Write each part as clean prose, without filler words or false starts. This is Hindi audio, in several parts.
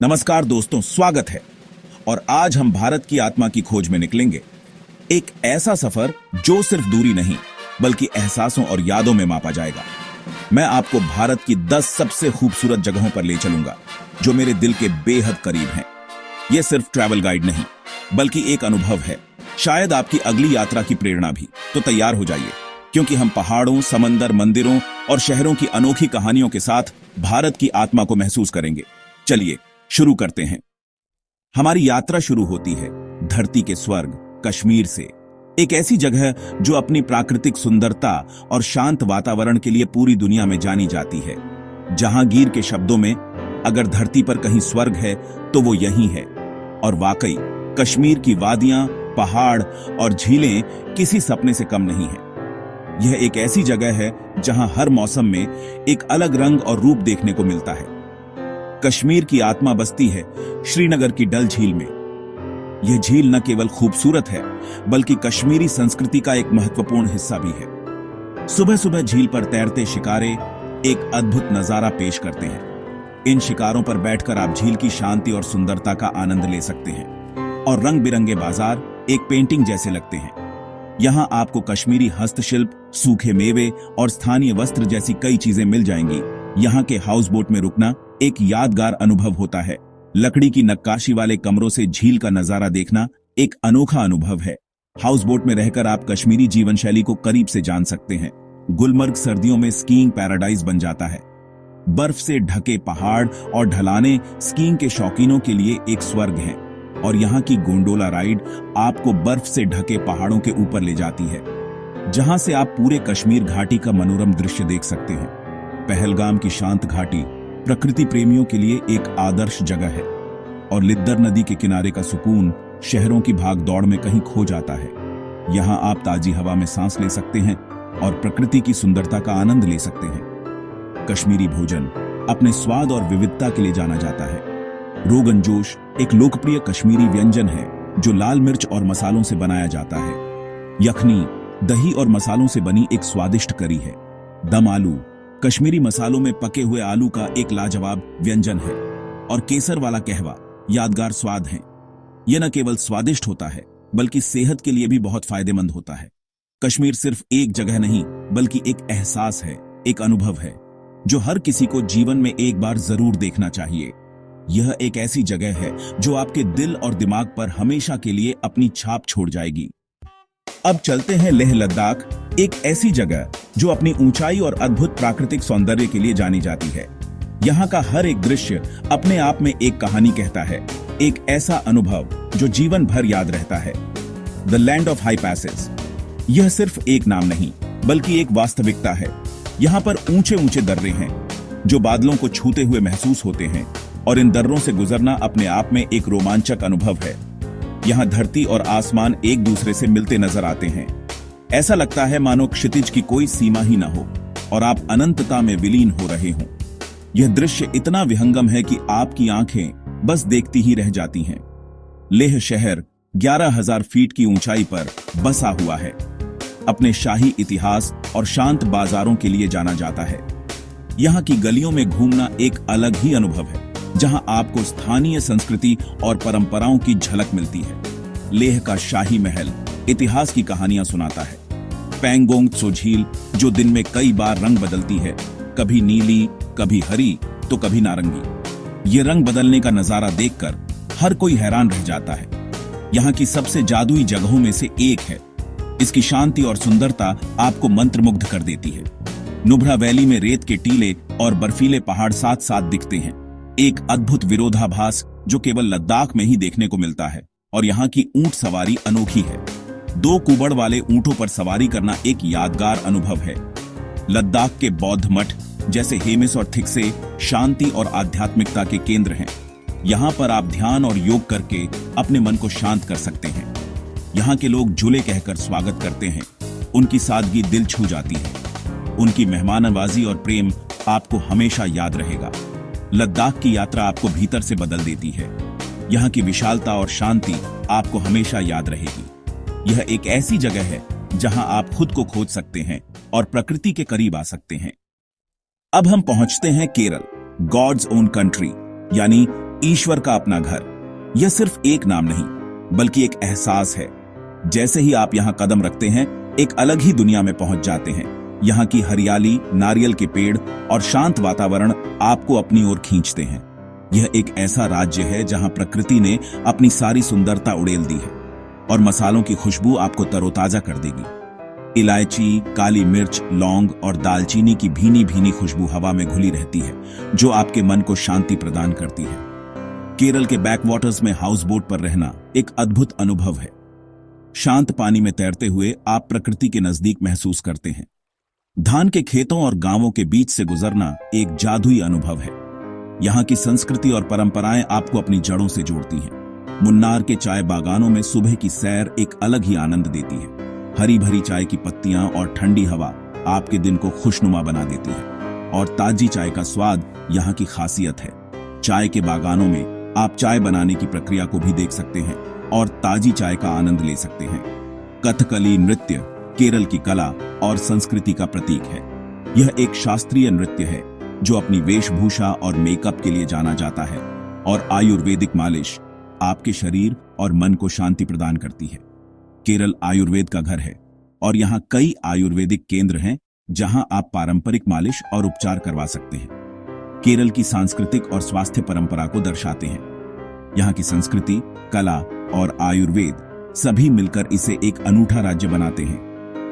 नमस्कार दोस्तों, स्वागत है। और आज हम भारत की आत्मा की खोज में निकलेंगे। एक ऐसा सफर जो सिर्फ दूरी नहीं बल्कि एहसासों और यादों में मापा जाएगा। मैं आपको भारत की 10 सबसे खूबसूरत जगहों पर ले चलूंगा जो मेरे दिल के बेहद करीब हैं। यह सिर्फ ट्रैवल गाइड नहीं बल्कि एक अनुभव है, शायद आपकी अगली यात्रा की प्रेरणा भी। तो तैयार हो जाइए, क्योंकि हम पहाड़ों, समंदर, मंदिरों और शहरों की अनोखी कहानियों के साथ भारत की आत्मा को महसूस करेंगे। चलिए शुरू करते हैं। हमारी यात्रा शुरू होती है धरती के स्वर्ग कश्मीर से, एक ऐसी जगह जो अपनी प्राकृतिक सुंदरता और शांत वातावरण के लिए पूरी दुनिया में जानी जाती है। जहांगीर के शब्दों में, अगर धरती पर कहीं स्वर्ग है तो वो यही है। और वाकई कश्मीर की वादियां, पहाड़ और झीलें किसी सपने से कम नहीं है। यह एक ऐसी जगह है जहां हर मौसम में एक अलग रंग और रूप देखने को मिलता है। कश्मीर की आत्मा बसती है श्रीनगर की डल झील में। यह झील न केवल खूबसूरत है बल्कि कश्मीरी संस्कृति का एक महत्वपूर्ण हिस्सा भी है। सुबह सुबह झील पर तैरते शिकारे एक अद्भुत नजारा पेश करते हैं। इन शिकारों पर बैठकर आप झील की शांति और सुंदरता का आनंद ले सकते हैं। और रंग बिरंगे बाजार एक पेंटिंग जैसे लगते हैं। यहां आपको कश्मीरी हस्तशिल्प, सूखे मेवे और स्थानीय वस्त्र जैसी कई चीजें मिल जाएंगी। यहाँ के हाउस बोट में रुकना एक यादगार अनुभव होता है। लकड़ी की नक्काशी वाले कमरों से झील का नजारा देखना एक अनोखा अनुभव है। हाउस बोट में रहकर आप कश्मीरी जीवन शैली को करीब से जान सकते हैं। गुलमर्ग सर्दियों में स्कीइंग पैराडाइज बन जाता है। बर्फ से ढके पहाड़ और ढलाने स्कीइंग के शौकीनों के लिए एक स्वर्ग है। और यहाँ की गोंडोला राइड आपको बर्फ से ढके पहाड़ों के ऊपर ले जाती है, जहां से आप पूरे कश्मीर घाटी का मनोरम दृश्य देख सकते हैं। पहलगाम की शांत घाटी प्रकृति प्रेमियों के लिए एक आदर्श जगह है। और लिद्दर नदी के किनारे का सुकून शहरों की भागदौड़ में कहीं खो जाता है। यहाँ आप ताजी हवा में सांस ले सकते हैं और प्रकृति की सुंदरता का आनंद ले सकते हैं। कश्मीरी भोजन अपने स्वाद और विविधता के लिए जाना जाता है। रोगन जोश एक लोकप्रिय कश्मीरी व्यंजन है जो लाल मिर्च और मसालों से बनाया जाता है। यखनी दही और मसालों से बनी एक स्वादिष्ट करी है। दम आलू कश्मीरी मसालों में पके हुए आलू का एक लाजवाब व्यंजन है। और केसर वाला कहवा यादगार स्वाद है। यह न केवल स्वादिष्ट होता है बल्कि सेहत के लिए भी बहुत फायदेमंद होता है। कश्मीर सिर्फ एक जगह नहीं बल्कि एक एहसास है, एक अनुभव है जो हर किसी को जीवन में एक बार जरूर देखना चाहिए। यह एक ऐसी जगह है जो आपके दिल और दिमाग पर हमेशा के लिए अपनी छाप छोड़ जाएगी। अब चलते हैं लेह लद्दाख, एक ऐसी जगह जो अपनी ऊंचाई और अद्भुत प्राकृतिक सौंदर्य के लिए जानी जाती है। यहाँ का हर एक दृश्य अपने आप में एक कहानी कहता है, एक ऐसा अनुभव जो जीवन भर याद रहता है। द लैंड ऑफ हाई पैसेस यह सिर्फ एक नाम नहीं बल्कि एक वास्तविकता है। यहाँ पर ऊंचे ऊंचे दर्रे हैं जो बादलों को छूते हुए महसूस होते हैं। और इन दर्रों से गुजरना अपने आप में एक रोमांचक अनुभव है। यहाँ धरती और आसमान एक दूसरे से मिलते नजर आते हैं। ऐसा लगता है मानो क्षितिज की कोई सीमा ही न हो और आप अनंतता में विलीन हो रहे हों। यह दृश्य इतना विहंगम है कि आपकी आंखें बस देखती ही रह जाती हैं। लेह शहर 11,000 फीट की ऊंचाई पर बसा हुआ है। अपने शाही इतिहास और शांत बाजारों के लिए जाना जाता है। यहाँ की गलियों में घूमना एक अलग ही अनुभव है, जहां आपको स्थानीय संस्कृति और परंपराओं की झलक मिलती है। लेह का शाही महल इतिहास की कहानियां सुनाता है। पैंगोंग त्सो झील जो दिन में कई बार रंग बदलती है, कभी नीली, कभी हरी तो कभी नारंगी। ये रंग बदलने का नजारा देखकर हर कोई हैरान रह जाता है। यहाँ की सबसे जादुई जगहों में से एक है। इसकी शांति और सुंदरता आपको मंत्रमुग्ध कर देती है। नुब्रा वैली में रेत के टीले और बर्फीले पहाड़ साथ साथ दिखते हैं, एक अद्भुत विरोधाभास जो केवल लद्दाख में ही देखने को मिलता है। और यहाँ की ऊंट सवारी अनोखी है। 2 कुबड़ वाले ऊंटों पर सवारी करना एक यादगार अनुभव है। लद्दाख के बौद्ध मठ जैसे हेमिस और थिक्से शांति और आध्यात्मिकता के केंद्र हैं। यहाँ पर आप ध्यान और योग करके अपने मन को शांत कर सकते हैं। यहाँ के लोग झूले कहकर स्वागत करते हैं। उनकी सादगी दिल छू जाती है। उनकी मेहमाननवाजी और प्रेम आपको हमेशा याद रहेगा। लद्दाख की यात्रा आपको भीतर से बदल देती है। यहाँ की विशालता और शांति आपको हमेशा याद रहेगी। यह एक ऐसी जगह है जहां आप खुद को खोज सकते हैं और प्रकृति के करीब आ सकते हैं। अब हम पहुंचते हैं केरल, गॉड्स ओन कंट्री यानी ईश्वर का अपना घर। यह सिर्फ एक नाम नहीं बल्कि एक एहसास है। जैसे ही आप यहाँ कदम रखते हैं, एक अलग ही दुनिया में पहुंच जाते हैं। यहाँ की हरियाली, नारियल के पेड़ और शांत वातावरण आपको अपनी ओर खींचते हैं। यह एक ऐसा राज्य है जहां प्रकृति ने अपनी सारी सुंदरता उड़ेल दी है और मसालों की खुशबू आपको तरोताजा कर देगी। इलायची, काली मिर्च, लौंग और दालचीनी की भीनी भीनी खुशबू हवा में घुली रहती है, जो आपके मन को शांति प्रदान करती है। केरल के बैकवाटर्स में हाउस बोट पर रहना एक अद्भुत अनुभव है। शांत पानी में तैरते हुए आप प्रकृति के नजदीक महसूस करते हैं। धान के खेतों और गांवों के बीच से गुजरना एक जादुई अनुभव है। यहाँ की संस्कृति और परंपराएं आपको अपनी जड़ों से जोड़ती हैं। मुन्नार के चाय बागानों में सुबह की सैर एक अलग ही आनंद देती है। हरी भरी चाय की पत्तियां और ठंडी हवा आपके दिन को खुशनुमा बना देती है और ताजी चाय का स्वाद यहाँ की खासियत है। चाय के बागानों में आप चाय बनाने की प्रक्रिया को भी देख सकते हैं और ताजी चाय का आनंद ले सकते हैं। कथकली नृत्य केरल की कला और संस्कृति का प्रतीक है। यह एक शास्त्रीय नृत्य है जो अपनी वेशभूषा और मेकअप के लिए जाना जाता है, और आयुर्वेदिक मालिश आपके शरीर और मन को शांति प्रदान करती है। केरल आयुर्वेद का घर है और यहाँ कई आयुर्वेदिक केंद्र हैं जहां आप पारंपरिक मालिश और उपचार करवा सकते हैं। केरल की सांस्कृतिक और स्वास्थ्य परंपरा को दर्शाते हैं। यहाँ की संस्कृति, कला और आयुर्वेद सभी मिलकर इसे एक अनूठा राज्य बनाते हैं।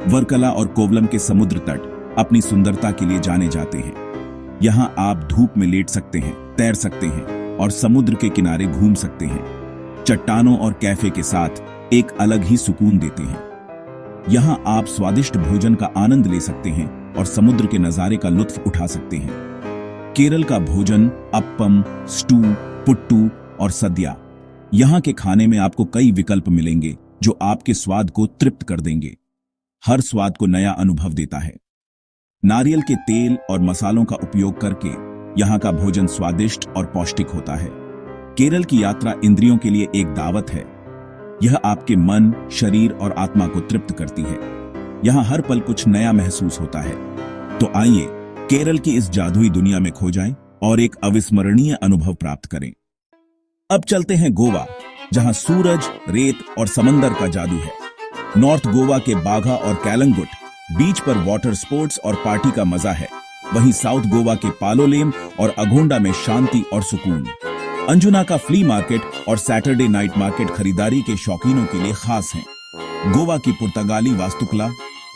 वर्कला और कोवलम के समुद्र तट अपनी सुंदरता के लिए जाने जाते हैं। यहाँ आप धूप में लेट सकते हैं, तैर सकते हैं और समुद्र के किनारे घूम सकते हैं। चट्टानों और कैफे के साथ एक अलग ही सुकून देते हैं। यहाँ आप स्वादिष्ट भोजन का आनंद ले सकते हैं और समुद्र के नजारे का लुत्फ उठा सकते हैं। केरल का भोजन अप्पम, स्टू, पुट्टू और सद्या। यहाँ के खाने में आपको कई विकल्प मिलेंगे जो आपके स्वाद को तृप्त कर देंगे। हर स्वाद को नया अनुभव देता है। नारियल के तेल और मसालों का उपयोग करके यहाँ का भोजन स्वादिष्ट और पौष्टिक होता है। केरल की यात्रा इंद्रियों के लिए एक दावत है। यह आपके मन, शरीर और आत्मा को तृप्त करती है। यहाँ हर पल कुछ नया महसूस होता है। तो आइए केरल की इस जादुई दुनिया में खो जाएं और एक अविस्मरणीय अनुभव प्राप्त करें। अब चलते हैं गोवा, जहां सूरज, रेत और समंदर का जादू है। नॉर्थ गोवा के बाघा और कैलंगुट बीच पर वाटर स्पोर्ट्स और पार्टी का मजा है। वहीं साउथ गोवा के पालोलेम और अगोंडा में शांति और सुकून। अंजुना का फ्ली मार्केट और सैटरडे नाइट मार्केट खरीदारी के शौकीनों के लिए खास हैं। गोवा की पुर्तगाली वास्तुकला,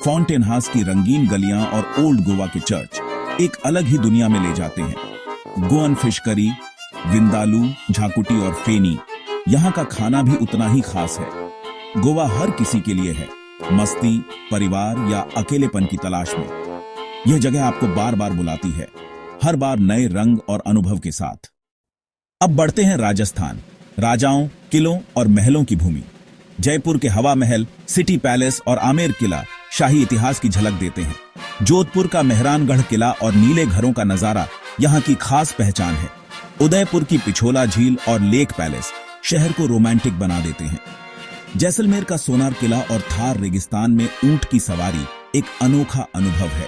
फाउंटेन हाउस की रंगीन गलियां और ओल्ड गोवा के चर्च एक अलग ही दुनिया में ले जाते हैं। गोअन फिश करी, विंदालू, झाकुटी और फेनी, यहाँ का खाना भी उतना ही खास है। गोवा हर किसी के लिए है, मस्ती, परिवार या अकेलेपन की तलाश में। यह जगह आपको बार बार बुलाती है, हर बार नए रंग और अनुभव के साथ। अब बढ़ते हैं राजस्थान, राजाओं, किलों और महलों की भूमि। जयपुर के हवा महल, सिटी पैलेस और आमेर किला शाही इतिहास की झलक देते हैं। जोधपुर का मेहरानगढ़ किला और नीले घरों का नजारा यहाँ की खास पहचान है। उदयपुर की पिछोला झील और लेक पैलेस शहर को रोमांटिक बना देते हैं। जैसलमेर का सोनार किला और थार रेगिस्तान में ऊंट की सवारी एक अनोखा अनुभव है।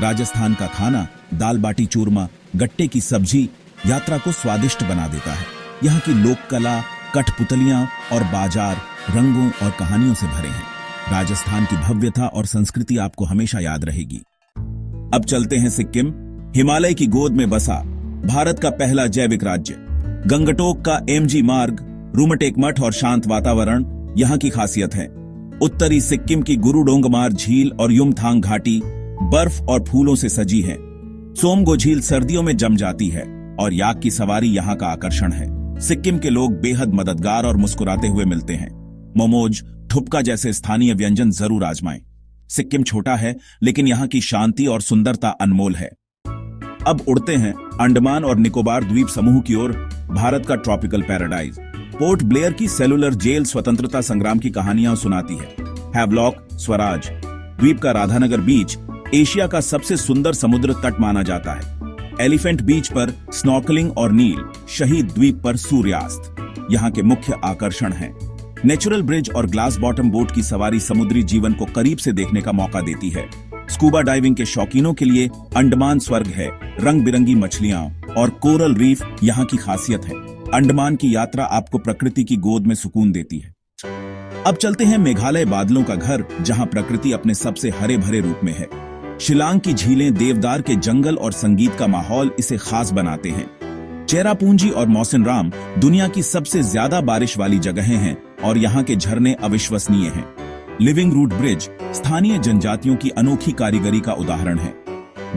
राजस्थान का खाना, दाल बाटी चूरमा, गट्टे की सब्जी यात्रा को स्वादिष्ट बना देता है। यहाँ की लोक कला, कठपुतलियां और बाजार रंगों और कहानियों से भरे हैं। राजस्थान की भव्यता और संस्कृति आपको हमेशा याद रहेगी। अब चलते हैं सिक्किम, हिमालय की गोद में बसा भारत का पहला जैविक राज्य। गंगटोक का एमजी मार्ग, रूमटेक मठ और शांत वातावरण यहाँ की खासियत है। उत्तरी सिक्किम की गुरुडोंगमार झील और युमथांग घाटी बर्फ और फूलों से सजी है। सोमगो झील सर्दियों में जम जाती है और याक की सवारी यहाँ का आकर्षण है। सिक्किम के लोग बेहद मददगार और मुस्कुराते हुए मिलते हैं। मोमोज, थुपका जैसे स्थानीय व्यंजन जरूर आजमाएं। सिक्किम छोटा है लेकिन यहाँ की शांति और सुंदरता अनमोल है। अब उड़ते हैं अंडमान और निकोबार द्वीप समूह की ओर, भारत का ट्रॉपिकल पैराडाइज। पोर्ट ब्लेयर की सेलुलर जेल स्वतंत्रता संग्राम की कहानियां सुनाती है। हैवलॉक, स्वराज द्वीप का राधानगर बीच एशिया का सबसे सुंदर समुद्र तट माना जाता है। एलिफेंट बीच पर स्नॉर्कलिंग और नील, शहीद द्वीप पर सूर्यास्त यहाँ के मुख्य आकर्षण हैं। नेचुरल ब्रिज और ग्लास बॉटम बोट की सवारी समुद्री जीवन को करीब से देखने का मौका देती है। स्कूबा डाइविंग के शौकीनों के लिए अंडमान स्वर्ग है। रंग बिरंगी मछलियां और कोरल रीफ यहाँ की खासियत है। अंडमान की यात्रा आपको प्रकृति की गोद में सुकून देती है। अब चलते हैं मेघालय बादलों का घर, जहां प्रकृति अपने सबसे हरे भरे रूप में है। शिलांग की झीलें, देवदार के जंगल और संगीत का माहौल इसे खास बनाते हैं। चेरापूंजी और मौसिनराम दुनिया की सबसे ज्यादा बारिश वाली जगहें हैं और यहाँ के झरने अविश्वसनीय हैं। लिविंग रूट ब्रिज स्थानीय जनजातियों की अनोखी कारीगरी का उदाहरण है।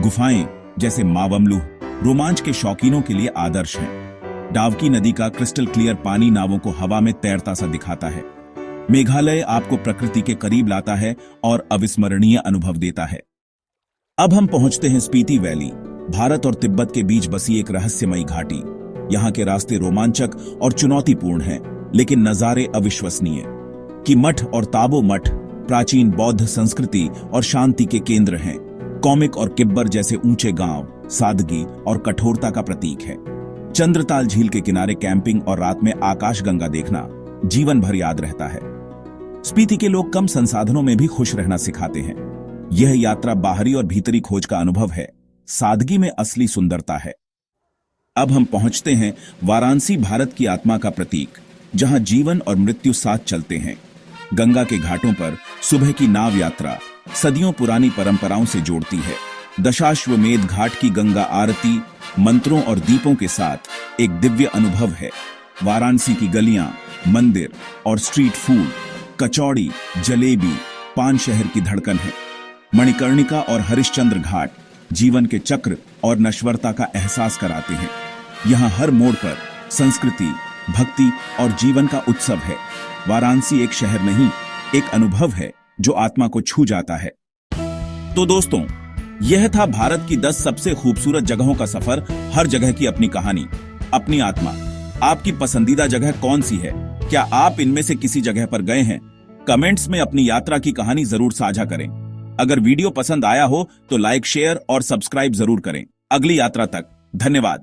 गुफाएं जैसे मावमलुह रोमांच के शौकीनों के लिए आदर्श हैं। डावकी नदी का क्रिस्टल क्लियर पानी नावों को हवा में तैरता सा दिखाता है। मेघालय आपको प्रकृति के करीब लाता है और अविस्मरणीय अनुभव देता है। अब हम पहुंचते हैं स्पीति वैली, भारत और तिब्बत के बीच बसी एक रहस्यमयी घाटी। यहाँ के रास्ते रोमांचक और चुनौतीपूर्ण हैं, लेकिन नजारे अविश्वसनीय। कि मठ और ताबो मठ प्राचीन बौद्ध संस्कृति और शांति के केंद्र हैं। कॉमिक और किब्बर जैसे ऊंचे गांव सादगी और कठोरता का प्रतीक है। चंद्रताल झील के किनारे कैंपिंग और रात में आकाशगंगा देखना जीवन भर याद रहता है। स्पीति के लोग कम संसाधनों में भी खुश रहना सिखाते हैं। यह यात्रा बाहरी और भीतरी खोज का अनुभव है। सादगी में असली सुंदरता है। अब हम पहुंचते हैं वाराणसी, भारत की आत्मा का प्रतीक, जहां जीवन और मृत्यु साथ चलते हैं। गंगा के घाटों पर सुबह की नाव यात्रा सदियों पुरानी परंपराओं से जोड़ती है। दशाश्वमेध घाट की गंगा आरती मंत्रों और दीपों के साथ एक दिव्य अनुभव है। वाराणसी की गलियां, मंदिर और स्ट्रीट फूड, कचौड़ी, जलेबी, पान शहर की धड़कन है। मणिकर्णिका और हरिश्चंद्र घाट जीवन के चक्र और नश्वरता का एहसास कराते हैं। यहाँ हर मोड़ पर संस्कृति, भक्ति और जीवन का उत्सव है। वाराणसी एक शहर नहीं, एक अनुभव है जो आत्मा को छू जाता है। तो दोस्तों, यह था भारत की 10 सबसे खूबसूरत जगहों का सफर। हर जगह की अपनी कहानी, अपनी आत्मा। आपकी पसंदीदा जगह कौन सी है? क्या आप इनमें से किसी जगह पर गए हैं? कमेंट्स में अपनी यात्रा की कहानी जरूर साझा करें। अगर वीडियो पसंद आया हो तो लाइक, शेयर और सब्सक्राइब जरूर करें। अगली यात्रा तक धन्यवाद।